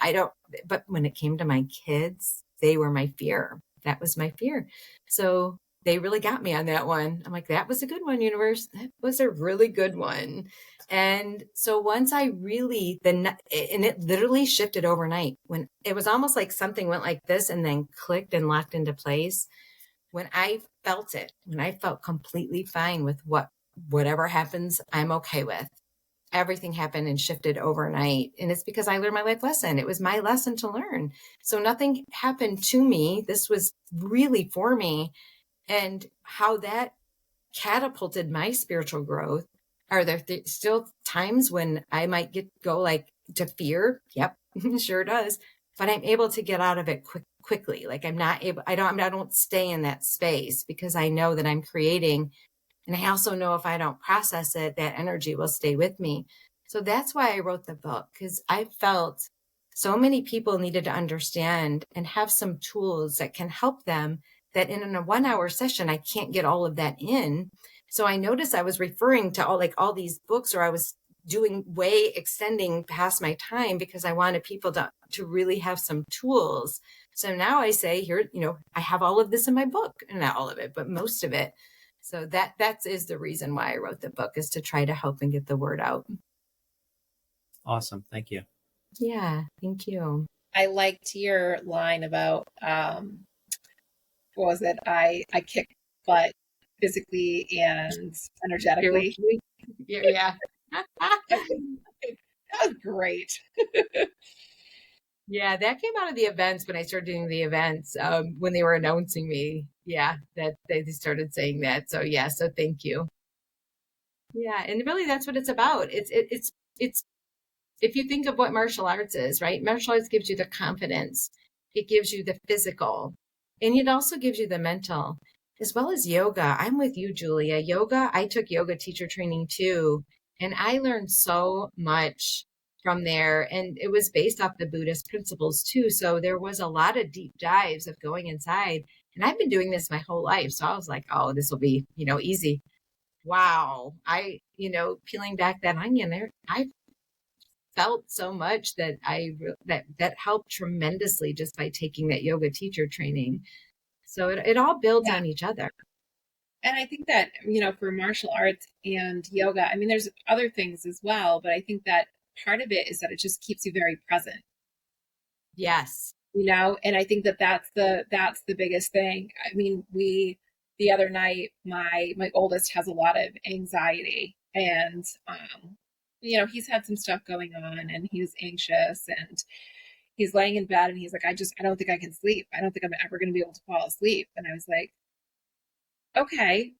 Speaker 3: But when it came to my kids, they were my fear. That was my fear. So they really got me on that one. I'm like, that was a good one, universe. That was a really good one. And so once I really, and it literally shifted overnight, when it was almost like something went like this and then clicked and locked into place. When I felt it, when I felt completely fine with whatever happens, I'm okay with. Everything happened and shifted overnight. And it's because I learned my life lesson. It was my lesson to learn. So nothing happened to me. This was really for me. And how that catapulted my spiritual growth. Are there still times when I might go like to fear? Yep, sure does. But I'm able to get out of it quickly. Like I don't stay in that space, because I know that I'm creating. And I also know if I don't process it, that energy will stay with me. So that's why I wrote the book, because I felt so many people needed to understand and have some tools that can help them, that in a 1 hour session, I can't get all of that in. So I noticed I was referring to all these books, or I was doing extending past my time, because I wanted people to really have some tools. So now I say here, I have all of this in my book, not all of it, but most of it. So that is the reason why I wrote the book, is to try to help and get the word out.
Speaker 1: Awesome. Thank you.
Speaker 3: Yeah. Thank you.
Speaker 2: I liked your line about, what was it? I kick butt physically and energetically.
Speaker 3: Yeah.
Speaker 2: That was great.
Speaker 3: Yeah, that came out of the events when I started doing the events, when they were announcing me. Yeah, that they started saying that. So yeah, so thank you. Yeah, and really that's what it's about. It's if you think of what martial arts is, right? Martial arts gives you the confidence. It gives you the physical, and it also gives you the mental, as well as yoga. I'm with you, Julia. Yoga, I took yoga teacher training too, and I learned so much from there. And it was based off the Buddhist principles too. So there was a lot of deep dives of going inside. And I've been doing this my whole life. So I was like, oh, this will be, easy. Wow. Peeling back that onion there, I felt so much that that helped tremendously just by taking that yoga teacher training. So it all builds on each other.
Speaker 2: And I think that, for martial arts and yoga, I mean, there's other things as well, but I think that part of it is that it just keeps you very present.
Speaker 3: Yes.
Speaker 2: And I think that that's the biggest thing. I mean, the other night, my oldest has a lot of anxiety, and he's had some stuff going on, and he's anxious, and he's laying in bed, and he's like, I don't think I can sleep. I don't think I'm ever going to be able to fall asleep. And I was like, okay,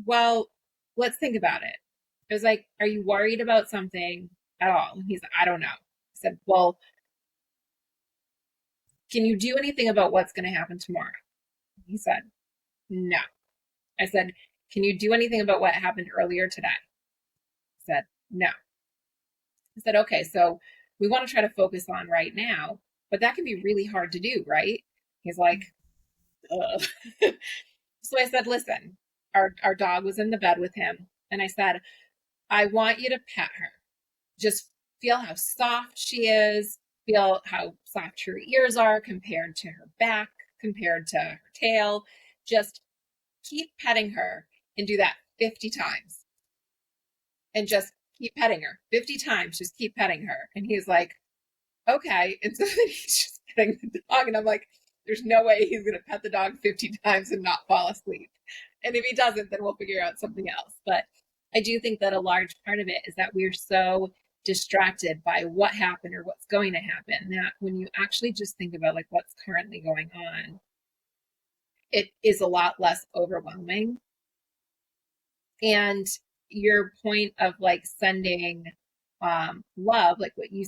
Speaker 2: well, let's think about it. I was like, are you worried about something at all? And he's like, I don't know. I said, well, can you do anything about what's going to happen tomorrow? He said, no. I said, can you do anything about what happened earlier today? He said, no. I said, okay, so we want to try to focus on right now, but that can be really hard to do, right? He's like, ugh. So I said, listen, our dog was in the bed with him. And I said, I want you to pet her. Just feel how soft she is. Feel how soft her ears are compared to her back, compared to her tail. Just keep petting her and do that 50 times. And just keep petting her 50 times. Just keep petting her. And he's like, okay. And so then he's just petting the dog. And I'm like, there's no way he's going to pet the dog 50 times and not fall asleep. And if he doesn't, then we'll figure out something else. But I do think that a large part of it is that we're so distracted by what happened or what's going to happen that when you actually just think about like what's currently going on, it is a lot less overwhelming. And your point of like sending love, like what you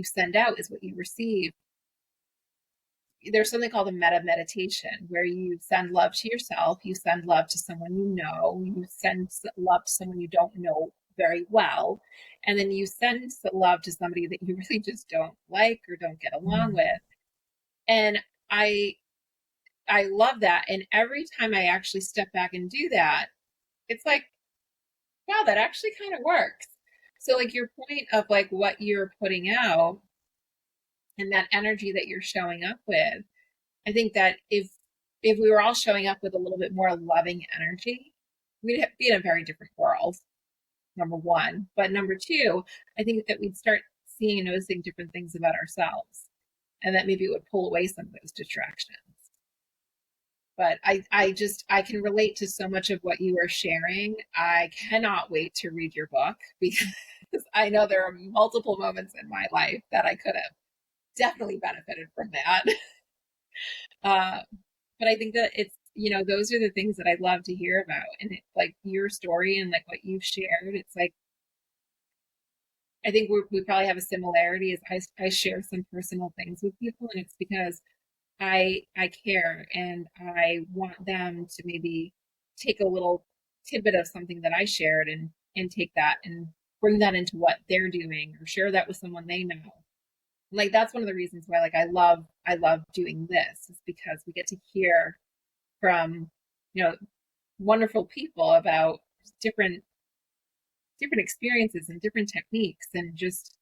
Speaker 2: send out is what you receive. There's something called a meta meditation where you send love to yourself, you send love to someone you send love to someone you don't know very well, and then you send love to somebody that you really just don't like or don't get along with. And I love that. And every time I actually step back and do that, it's like, wow, that actually kind of works. So like your point of like what you're putting out and that energy that you're showing up with, I think that if we were all showing up with a little bit more loving energy, we'd be in a very different world, number one. But number two, I think that we'd start seeing and noticing different things about ourselves, and that maybe it would pull away some of those distractions. But I can relate to so much of what you are sharing. I cannot wait to read your book because I know there are multiple moments in my life that I could have definitely benefited from that. But I think that it's, those are the things that I love to hear about. And it's like your story and like what you've shared. It's like, I think we probably have a similarity is I share some personal things with people, and it's because I care and I want them to maybe take a little tidbit of something that I shared and take that and bring that into what they're doing or share that with someone they know. Like that's one of the reasons why like I love doing this is because we get to hear from wonderful people about different experiences and different techniques, and just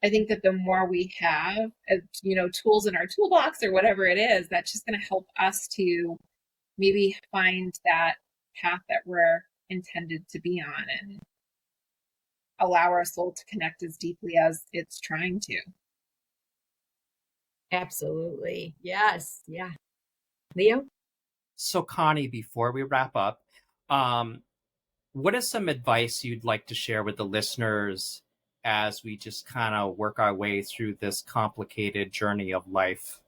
Speaker 2: I think that the more we have tools in our toolbox or whatever it is, that's just going to help us to maybe find that path that we're intended to be on and allow our soul to connect as deeply as it's trying to.
Speaker 3: Absolutely. Yes. Yeah. Leo?
Speaker 1: So, Connie, before we wrap up, what is some advice you'd like to share with the listeners as we just kind of work our way through this complicated journey of life?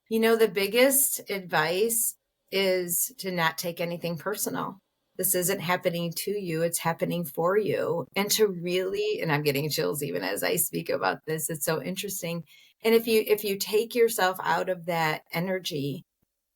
Speaker 3: The biggest advice is to not take anything personal. This isn't happening to you, it's happening for you. And to really, and I'm getting chills even as I speak about this, it's so interesting. And if you take yourself out of that energy,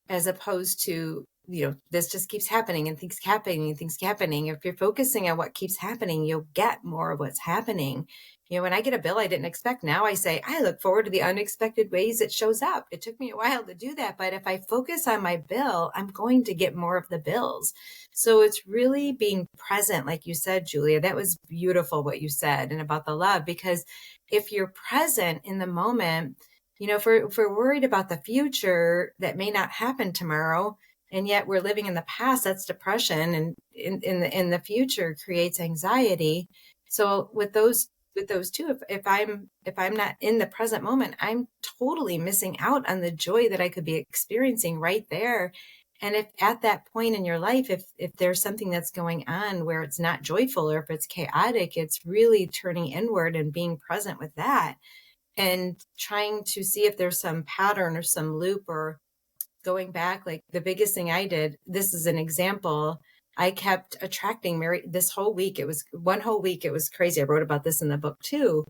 Speaker 3: as opposed to this just keeps happening and things happening and things happening. If you're focusing on what keeps happening, you'll get more of what's happening. When I get a bill I didn't expect, now I say, I look forward to the unexpected ways it shows up. It took me a while to do that, but if I focus on my bill, I'm going to get more of the bills. So it's really being present. Like you said, Julia, that was beautiful what you said, and about the love, because if you're present in the moment, if we're worried about the future that may not happen tomorrow, and yet we're living in the past, that's depression, and in the future creates anxiety. So with those two, if I'm not in the present moment, I'm totally missing out on the joy that I could be experiencing right there. And if at that point in your life, if there's something that's going on where it's not joyful, or if it's chaotic, it's really turning inward and being present with that, and trying to see if there's some pattern or some loop, or going back. Like the biggest thing I did, this is an example, I kept attracting this whole week. It was one whole week. It was crazy. I wrote about this in the book too.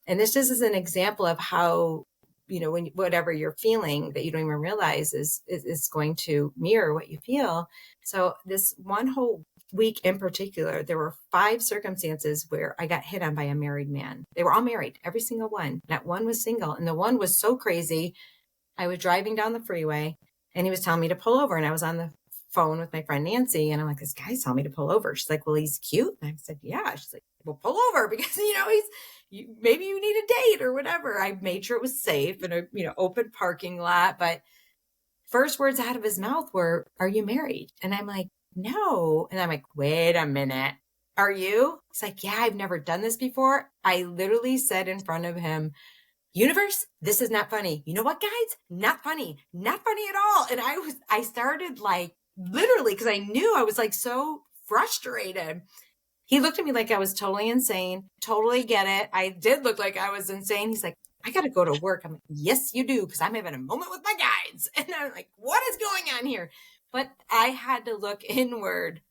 Speaker 3: And this just is an example of how, when whatever you're feeling that you don't even realize is going to mirror what you feel. So this one whole week in particular, there were 5 circumstances where I got hit on by a married man. They were all married, every single one. Not one was single. And the one was so crazy. I was driving down the freeway and he was telling me to pull over, and I was on the phone with my friend Nancy, and I'm like, this guy's telling me to pull over. She's like, well, he's cute. And I said, yeah. She's like, well, pull over, because maybe you need a date or whatever. I made sure it was safe and a open parking lot. But first words out of his mouth were, are you married? And I'm like, no. And I'm like, wait a minute, are you? He's like, yeah, I've never done this before. I literally said in front of him, universe, this is not funny. You know what, guys? Not funny at all. And I started like literally, because I knew I was like so frustrated. He looked at me like I was totally insane. Totally get it. I did look like I was insane. He's like, I got to go to work. I'm like, yes, you do. Because I'm having a moment with my guides. And I'm like, what is going on here? But I had to look inward.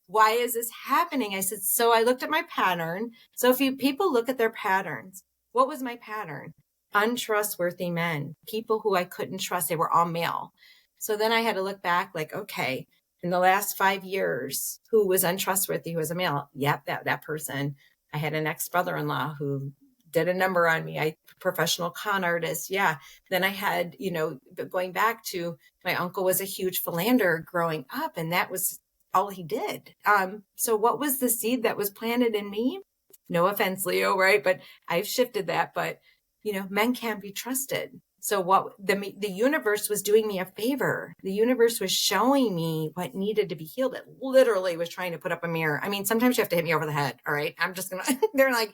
Speaker 3: Why is this happening? I said, so I looked at my pattern. So if people look at their patterns, what was my pattern? Untrustworthy men, people who I couldn't trust. They were all male. So then I had to look back like, okay, in the last 5 years, who was untrustworthy, who was a male? Yep, that person. I had an ex-brother-in-law who did a number on me. Professional con artist. Yeah. Then I had, going back to my uncle was a huge philanderer growing up, and that was all he did. So what was the seed that was planted in me? No offense, Leo, right? But I've shifted that. But men can't be trusted. So what the universe was doing me a favor. The universe was showing me what needed to be healed. It literally was trying to put up a mirror. I mean, sometimes you have to hit me over the head. All right. I'm just going to, they're like,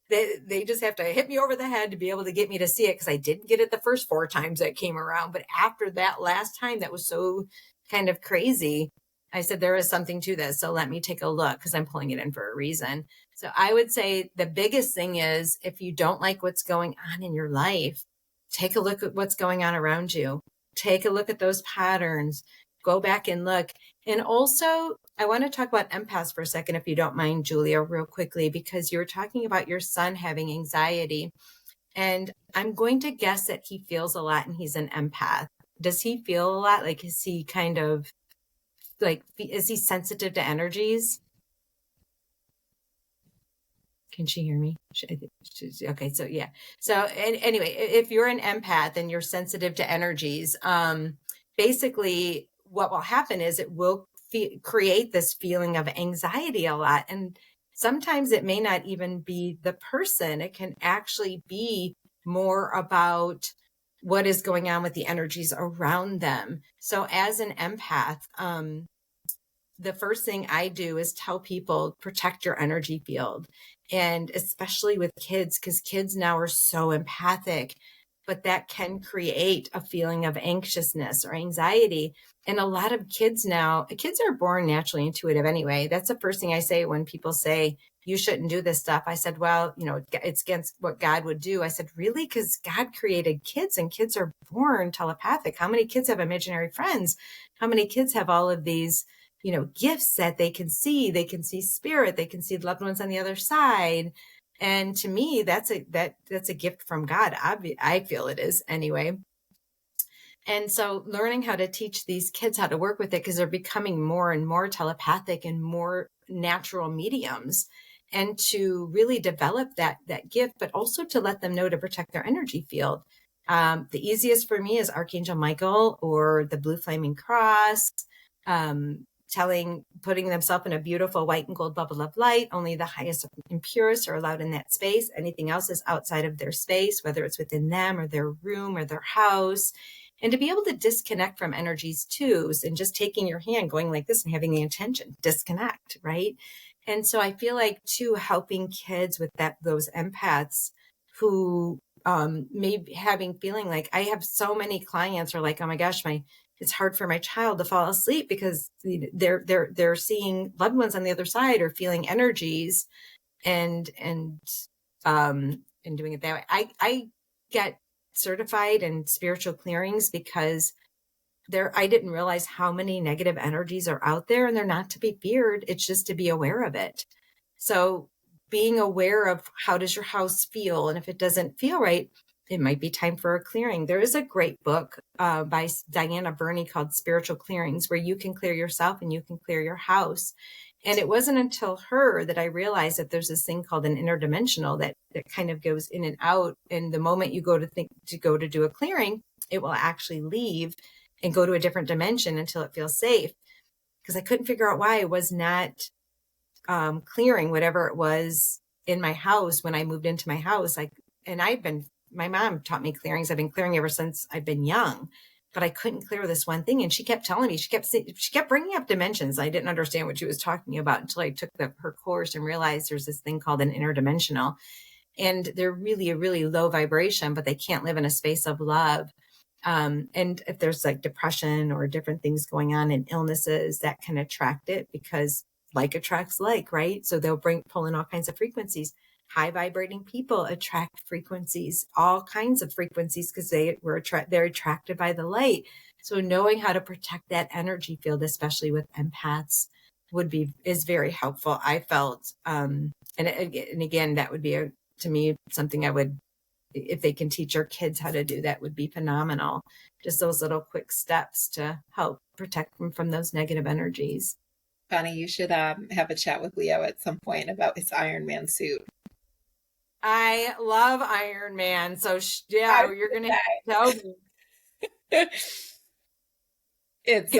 Speaker 3: they just have to hit me over the head to be able to get me to see it. Because I didn't get it the first 4 times that came around. But after that last time, that was so kind of crazy. I said, there is something to this. So let me take a look, because I'm pulling it in for a reason. So I would say the biggest thing is, if you don't like what's going on in your life, take a look at what's going on around you. Take a look at those patterns. Go back and look. And also, I want to talk about empaths for a second, if you don't mind, Julia, real quickly, because you were talking about your son having anxiety. And I'm going to guess that he feels a lot and he's an empath. Does he feel a lot? Like, is he kind of like, is he sensitive to energies? Can she hear me? Okay. So yeah. So anyway, if you're an empath and you're sensitive to energies, basically what will happen is it will create this feeling of anxiety a lot. And sometimes it may not even be the person. It can actually be more about what is going on with the energies around them. So as an empath, the first thing I do is tell people, protect your energy field. And especially with kids, because kids now are so empathic, but that can create a feeling of anxiousness or anxiety. And a lot of kids now, kids are born naturally intuitive anyway. That's the first thing I say when people say, you shouldn't do this stuff. I said, well, it's against what God would do. I said, really? Because God created kids and kids are born telepathic. How many kids have imaginary friends? How many kids have all of these gifts that they can see spirit, they can see loved ones on the other side. And to me, that's a gift from God. I feel it is anyway. And so learning how to teach these kids how to work with it, because they're becoming more and more telepathic and more natural mediums, and to really develop that gift, but also to let them know to protect their energy field. The easiest for me is Archangel Michael or the Blue Flaming Cross, putting themselves in a beautiful white and gold bubble of light. Only the highest and purest are allowed in that space. Anything else is outside of their space, whether it's within them or their room or their house. And to be able to disconnect from energies too, and just taking your hand, going like this and having the intention, disconnect, right? And so I feel like too, helping kids with those empaths who maybe feeling like, I have so many clients are like, oh my gosh, it's hard for my child to fall asleep because they're seeing loved ones on the other side or feeling energies and doing it that way. I get certified in spiritual clearings because I didn't realize how many negative energies are out there, and they're not to be feared. It's just to be aware of it. So being aware of how does your house feel, and if it doesn't feel right, it might be time for a clearing. There is a great book by Diana Burney called Spiritual Clearings, where you can clear yourself and you can clear your house. And it wasn't until her that I realized that there's this thing called an interdimensional that kind of goes in and out. And the moment you go to do a clearing, it will actually leave and go to a different dimension until it feels safe. Because I couldn't figure out why I was not clearing whatever it was in my house when I moved into my house. My mom taught me clearings. I've been clearing ever since I've been young, but I couldn't clear this one thing. And she kept telling me, she kept bringing up dimensions. I didn't understand what she was talking about until I took her course and realized there's this thing called an interdimensional, and they're really a really low vibration, but they can't live in a space of love. And if there's like depression or different things going on and illnesses, that can attract it, because like attracts like, right? So they'll pull in all kinds of frequencies. High vibrating people attract frequencies, all kinds of frequencies, because they're attracted by the light. So knowing how to protect that energy field, especially with empaths, is very helpful. I felt, and again, that would be to me something I would, if they can teach our kids how to do that, would be phenomenal. Just those little quick steps to help protect them from those negative energies.
Speaker 2: Connie, you should have a chat with Leo at some point about his Iron Man suit.
Speaker 3: I love Iron Man. So you're going to tell me.
Speaker 2: It's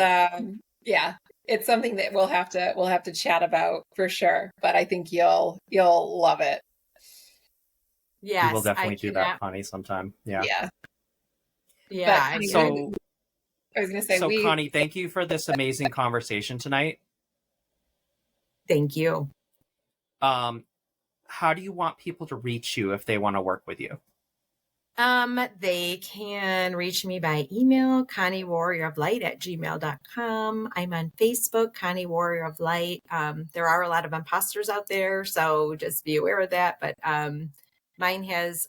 Speaker 2: it's something that we'll have to chat about for sure, but I think you'll love it.
Speaker 1: Yes. We will definitely do that, Connie, sometime. Yeah.
Speaker 2: Yeah. But,
Speaker 1: so
Speaker 2: I was going to say,
Speaker 1: Connie, thank you for this amazing conversation tonight.
Speaker 3: Thank you.
Speaker 1: How do you want people to reach you if they want to work with you?
Speaker 3: They can reach me by email, conniewarrioroflight@gmail.com. I'm on Facebook, Connie Warrior of Light. There are a lot of imposters out there, so just be aware of that. But mine has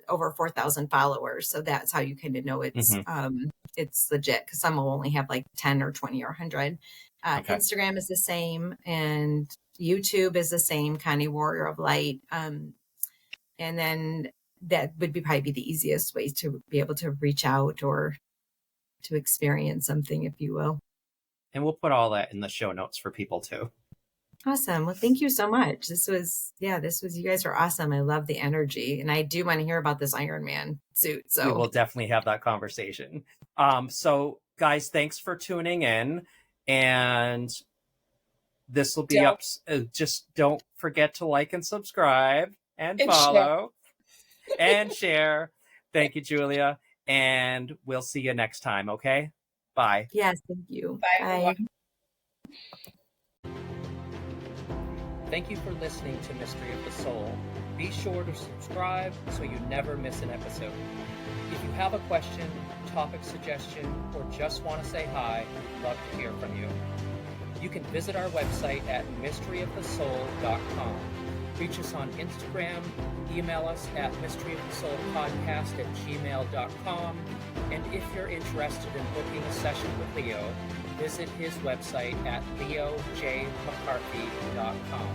Speaker 3: over 4,000 followers, so that's how you kind of know it's legit, because some will only have like 10 or 20 or 100. Okay. Instagram is the same, and YouTube is the same, Connie Warrior of Light. And then that would probably be the easiest way to be able to reach out or to experience something, if you will.
Speaker 1: And we'll put all that in the show notes for people too.
Speaker 3: Awesome. Well, thank you so much. This was, you guys are awesome. I love the energy, and I do want to hear about this Iron Man suit. So
Speaker 1: we will definitely have that conversation. So guys, thanks for tuning in, and this will be up. Just don't forget to like and subscribe and follow and share. Thank you, Julia. And we'll see you next time. Okay. Bye.
Speaker 3: Yes. Thank you.
Speaker 2: Bye.
Speaker 1: Thank you for listening to Mystery of the Soul. Be sure to subscribe so you never miss an episode. If you have a question, topic suggestion, or just want to say hi, we'd love to hear from you. You can visit our website at mysteryofthesoul.com. Reach us on Instagram, email us at mysteryofthesoulpodcast@gmail.com. And if you're interested in booking a session with Leo, visit his website at leojmccarthy.com.